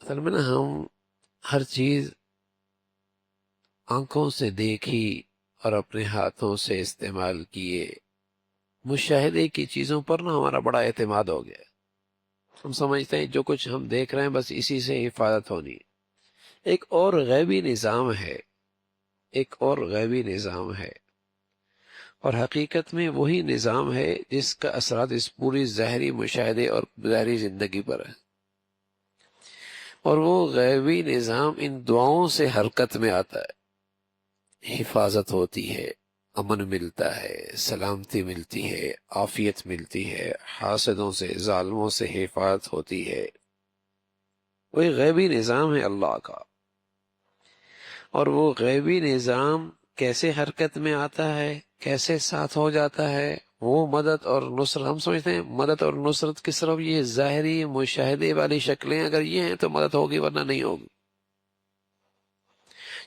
اصل میں نا ہم ہر چیز آنکھوں سے دیکھی اور اپنے ہاتھوں سے استعمال کیے مشاہدے کی چیزوں پر نا ہمارا بڑا اعتماد ہو گیا. ہم سمجھتے ہیں جو کچھ ہم دیکھ رہے ہیں بس اسی سے حفاظت ہونی. ایک اور غیبی نظام ہے، ایک اور غیبی نظام ہے، اور حقیقت میں وہی نظام ہے جس کا اثرات اس پوری ظاہری مشاہدے اور ظاہری زندگی پر ہے. اور وہ غیبی نظام ان دعاؤں سے حرکت میں آتا ہے. حفاظت ہوتی ہے، امن ملتا ہے، سلامتی ملتی ہے، عافیت ملتی ہے، حاسدوں سے ظالموں سے حفاظت ہوتی ہے. وہ غیبی نظام ہے اللہ کا. اور وہ غیبی نظام کیسے حرکت میں آتا ہے، کیسے ساتھ ہو جاتا ہے. وہ مدد اور نصرت، ہم سمجھتے ہیں مدد اور نصرت کی صرف یہ ظاہری مشاہدے والی شکلیں اگر یہ ہیں تو مدد ہوگی ورنہ نہیں ہوگی.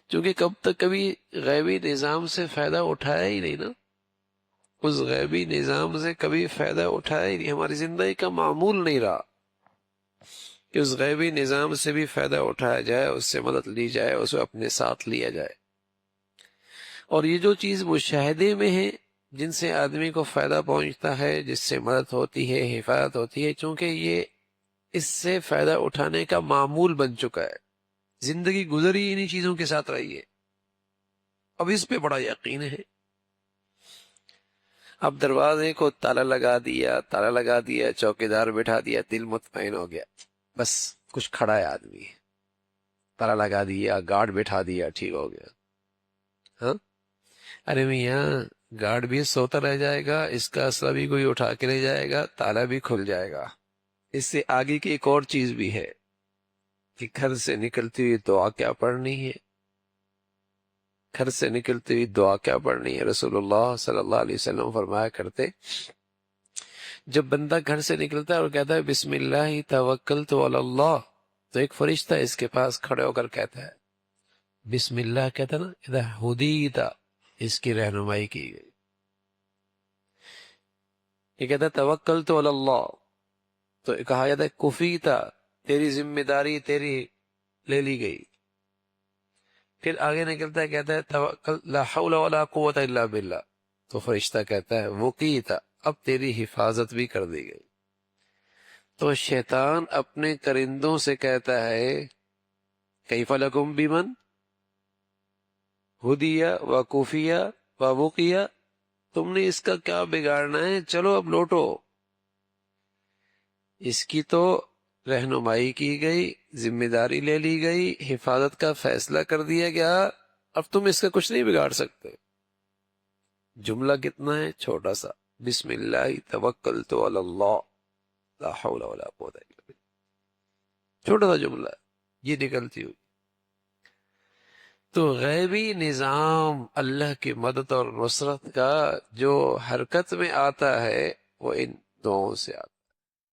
کیونکہ کب تک کبھی غیبی نظام سے فائدہ اٹھایا ہی نہیں نا، اس غیبی نظام سے کبھی فائدہ اٹھایا ہی نہیں، ہماری زندگی کا معمول نہیں رہا کہ اس غیبی نظام سے بھی فائدہ اٹھایا جائے، اس سے مدد لی جائے، اسے اپنے ساتھ لیا جائے. اور یہ جو چیز مشاہدے میں ہے جن سے آدمی کو فائدہ پہنچتا ہے، جس سے مدد ہوتی ہے، حفاظت ہوتی ہے، چونکہ یہ اس سے فائدہ اٹھانے کا معمول بن چکا ہے، زندگی گزری انہی چیزوں کے ساتھ رہی ہے، اب اس پہ بڑا یقین ہے. اب دروازے کو تالا لگا دیا، تالا لگا دیا، چوکیدار بٹھا دیا، دل مطمئن ہو گیا، بس کچھ کھڑا ہے آدمی، تالا لگا دیا، گارڈ بٹھا دیا، ٹھیک ہو گیا. ہاں ارے میاں گارڈ بھی سوتا رہ جائے گا، اس کا اسلحہ بھی کوئی اٹھا کے لے جائے گا، تالا بھی کھل جائے گا. اس سے آگے کی ایک اور چیز بھی ہے کہ گھر سے نکلتی ہوئی دعا کیا پڑھنی ہے. گھر سے نکلتی ہوئی دعا کیا پڑھنی ہے. رسول اللہ صلی اللہ علیہ وسلم فرمایا کرتے، جب بندہ گھر سے نکلتا ہے اور کہتا ہے بسم اللہ توکلت علی اللہ، تو ایک فرشتہ اس کے پاس کھڑے ہو کر کہتا ہے، بسم اللہ کہتا نا، اذا ہدیت، اس کی رہنمائی کی گئی. یہ کہتا ہے توکلت علی اللہ، تو کہا جاتا ہے کفیتا، تیری ذمہ داری تیری لے لی گئی. پھر آگے نکلتا ہے کہتا ہے توکل لا حول ولا قوت الا باللہ، تو فرشتہ کہتا ہے وقیتا، اب تیری حفاظت بھی کر دی گئی. تو شیطان اپنے کرندوں سے کہتا ہے کیف لکم بمن ہدیہ و کوفیہ و وقیہ، تم نے اس کا کیا بگاڑنا ہے، چلو اب لوٹو. اس کی تو رہنمائی کی گئی، ذمہ داری لے لی گئی، حفاظت کا فیصلہ کر دیا گیا، اب تم اس کا کچھ نہیں بگاڑ سکتے. جملہ کتنا ہے چھوٹا سا، بسم اللہ توکلت علی اللہ لا حول ولا قوت الا باللہ، چھوٹا سا جملہ ہے، یہ نکلتی ہوئی. تو غیبی نظام اللہ کی مدد اور نصرت کا جو حرکت میں آتا ہے وہ ان دعاؤں سے آتا ہے.